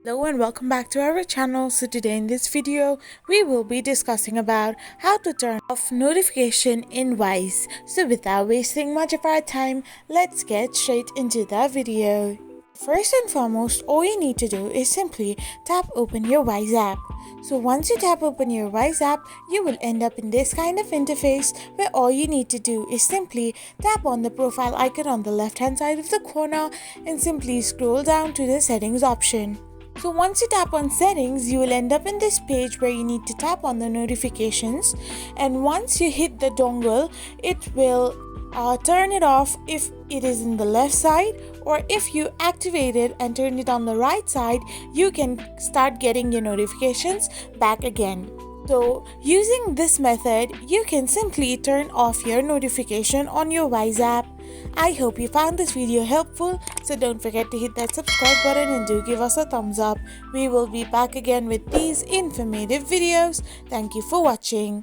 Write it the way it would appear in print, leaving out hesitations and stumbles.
Hello and welcome back to our channel. So today in this video we will be discussing about how to turn off notification in Wise. So without wasting much of our time, let's get straight into the video. First and foremost, all you need to do is simply tap open your Wise app. So once you tap open your Wise app, you will end up in this kind of interface where all you need to do is simply tap on the profile icon on the left hand side of the corner and simply scroll down to the settings option. So once you tap on settings, you will end up in this page where you need to tap on the notifications, and once you hit the dongle, it will turn it off if it is in the left side, or if you activate it and turn it on the right side, you can start getting your notifications back again. So using this method, you can simply turn off your notification on your Wise app. I hope you found this video helpful, so don't forget to hit that subscribe button and do give us a thumbs up. We will be back again with these informative videos. Thank you for watching.